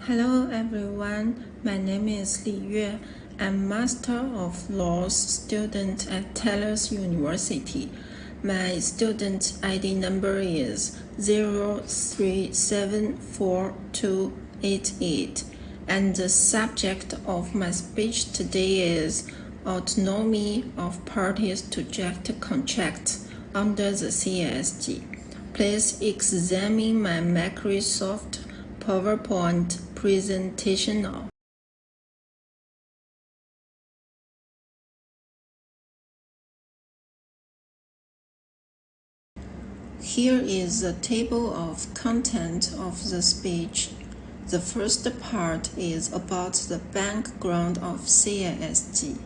Hello everyone, my name is Li Yue. I'm Master of Laws student at Taylor's University. My student ID number is 0374288, and the subject of my speech today is autonomy of parties to draft contracts under the CSG. Please examine my Microsoft PowerPoint presentation now. Here is the table of content of the speech. The first part is about the background of CSG.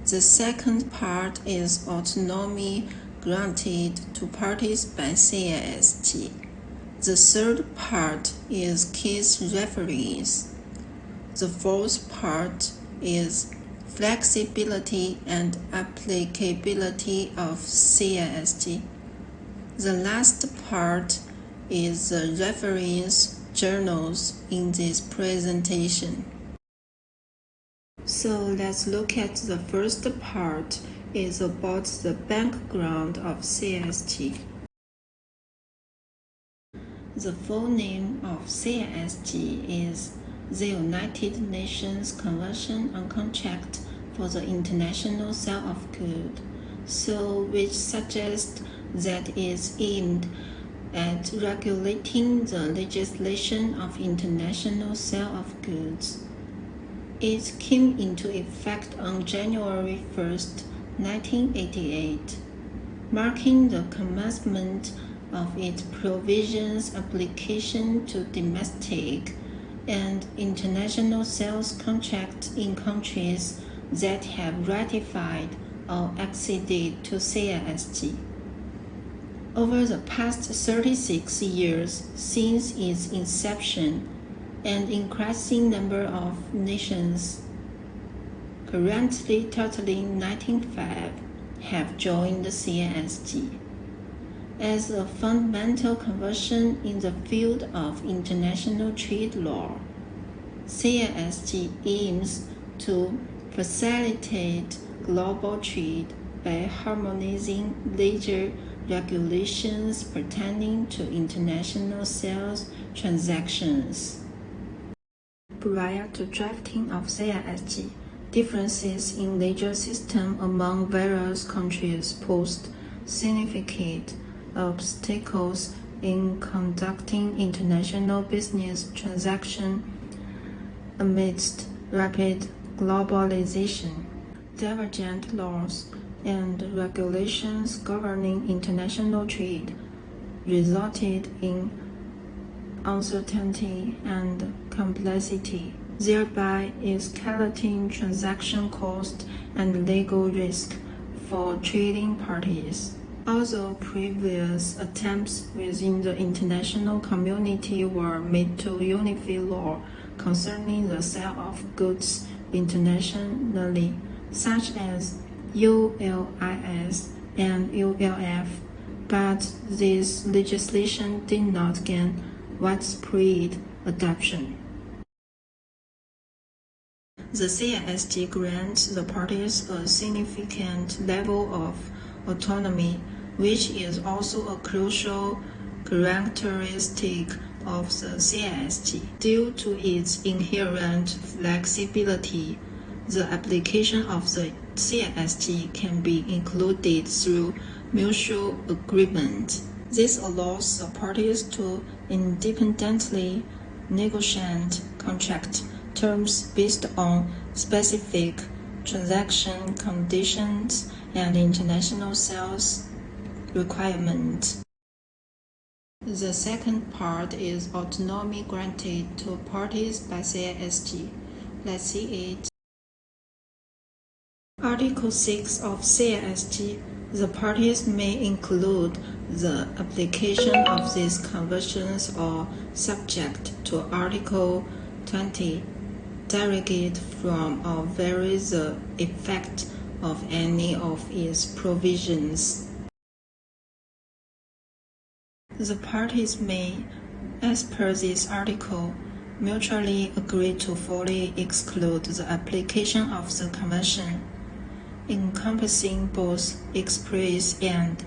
The second part is autonomy granted to parties by CSG. The third part is case reference. The fourth part is flexibility and applicability of CSG. The last part is the reference journals in this presentation. So let's look at the first part is about the background of CSG. The full name of CSG is the United Nations Convention on Contract for the International Sale of Goods, which suggests that it is aimed at regulating the legislation of international sale of goods. It came into effect on January 1, 1988, marking the commencement of its provisions application to domestic and international sales contracts in countries that have ratified or acceded to CSG. Over the past 36 years since its inception, an increasing number of nations, currently totaling 95, have joined the CSG. As a fundamental convention in the field of international trade law, CSG aims to facilitate global trade by harmonizing legal regulations pertaining to international sales transactions. Prior to drafting of CSG, differences in legal system among various countries posed significant obstacles in conducting international business transactions amidst rapid globalization. Divergent laws and regulations governing international trade resulted in uncertainty and complexity, thereby escalating transaction costs and legal risk for trading parties. Although previous attempts within the international community were made to unify law concerning the sale of goods internationally, such as ULIS and ULF, but this legislation did not gain widespread adoption. The CSG grants the parties a significant level of autonomy, which is also a crucial characteristic of the CSG. Due to its inherent flexibility, the application of the CSG can be included through mutual agreement. This allows the parties to independently negotiate contract terms based on specific transaction conditions and international sales requirements. The second part is autonomy granted to parties by CSG. Let's see it. Article 6 of CSG. The parties may include the application of these conventions or subject to Article 20, derogate from or vary the effect of any of its provisions. The parties may, as per this article, mutually agree to fully exclude the application of the convention, encompassing both express and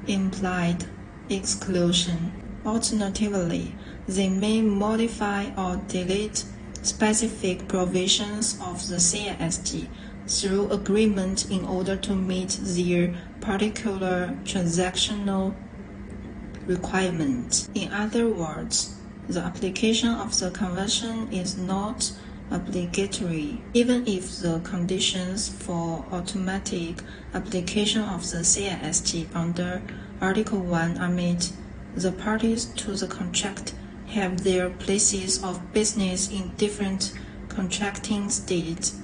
implied exclusion. Alternatively, they may modify or delete specific provisions of the CISG through agreement in order to meet their particular transactional requirements. In other words, the application of the convention is not obligatory, even if the conditions for automatic application of the CISG under Article 1 are met. The parties to the contract have their places of business in different contracting states.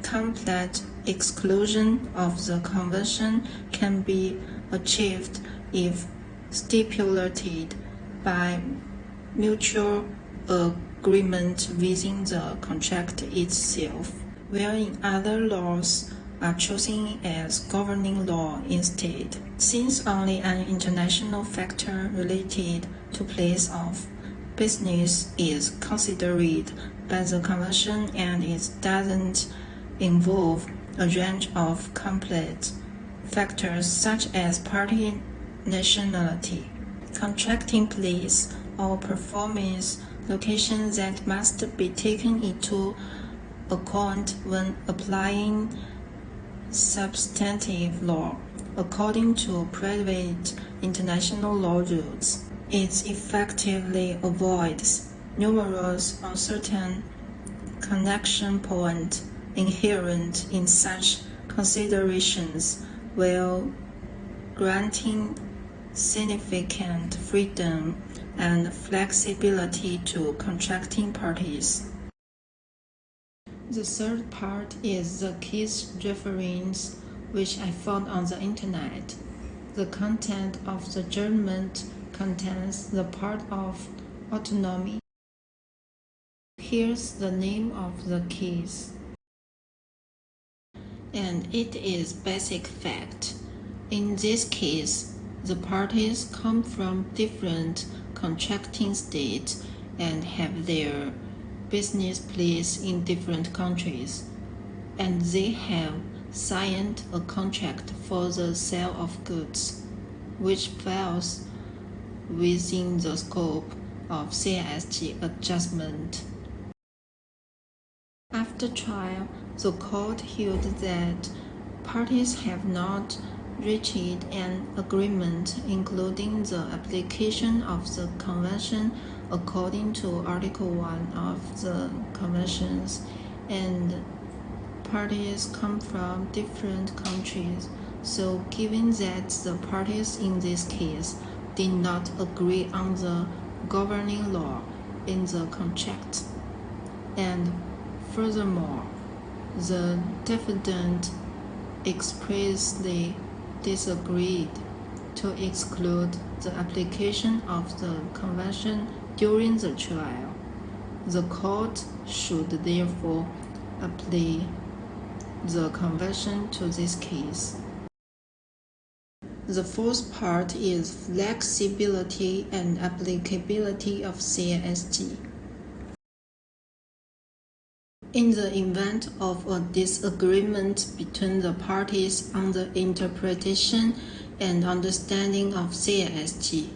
Complete exclusion of the convention can be achieved if stipulated by mutual agreement within the contract itself, where in other laws are chosen as governing law instead. Since only an international factor related to place of business is considered by the convention and it doesn't involve a range of complex factors such as party nationality, contracting place, or performance location that must be taken into account when applying substantive law according to private international law rules. It effectively avoids numerous uncertain connection points inherent in such considerations while granting significant freedom and flexibility to contracting parties. The third part is the case reference, which I found on the internet. The content of the judgment contains the part of autonomy. Here's the name of the case. And it is basic fact. In this case, the parties come from different contracting states and have their business place in different countries, and they have signed a contract for the sale of goods, which falls within the scope of CISG adjustment. After trial, the court held that parties have not reached an agreement including the application of the convention according to Article 1 of the conventions, and parties come from different countries. So given that the parties in this case did not agree on the governing law in the contract, and furthermore, the defendant expressly disagreed to exclude the application of the convention during the trial, the court should therefore apply the convention to this case. The fourth part is flexibility and applicability of CISG. In the event of a disagreement between the parties on the interpretation and understanding of CISG,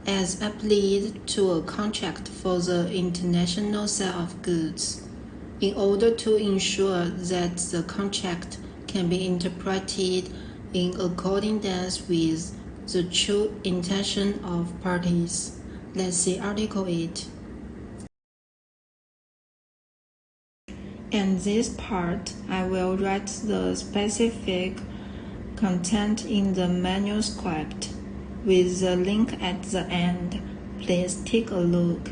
as applied to a contract for the international sale of goods, in order to ensure that the contract can be interpreted in accordance with the true intention of parties. Let's see Article 8. And this part, I will write the specific content in the manuscript with the link at the end. Please take a look.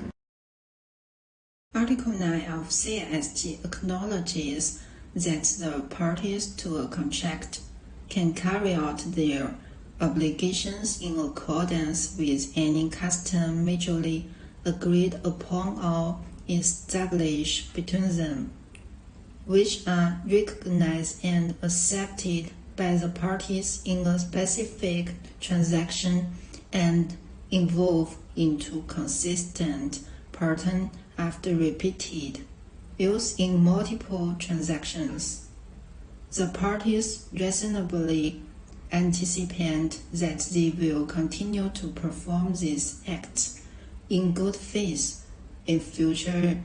Article 9 of CISG acknowledges that the parties to a contract can carry out their obligations in accordance with any custom mutually agreed upon or established between them, which are recognized and accepted by the parties in a specific transaction and involve into consistent pattern after repeated use in multiple transactions. The parties reasonably anticipate that they will continue to perform these acts in good faith in future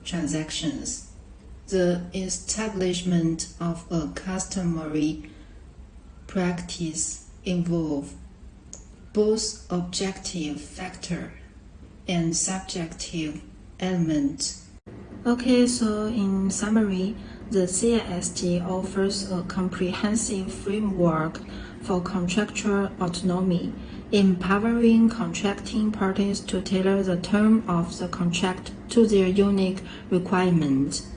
transactions. The establishment of a customary practice involves both objective factor and subjective element. Okay, so in summary, the CISG offers a comprehensive framework for contractual autonomy, empowering contracting parties to tailor the term of the contract to their unique requirements.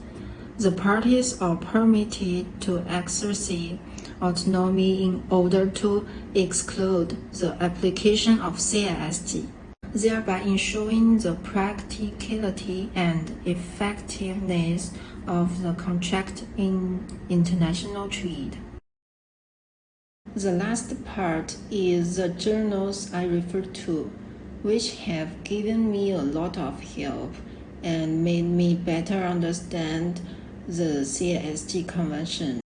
The parties are permitted to exercise autonomy in order to exclude the application of CISG, thereby ensuring the practicality and effectiveness of the contract in international trade. The last part is the journals I referred to, which have given me a lot of help and made me better understand the CISG Convention.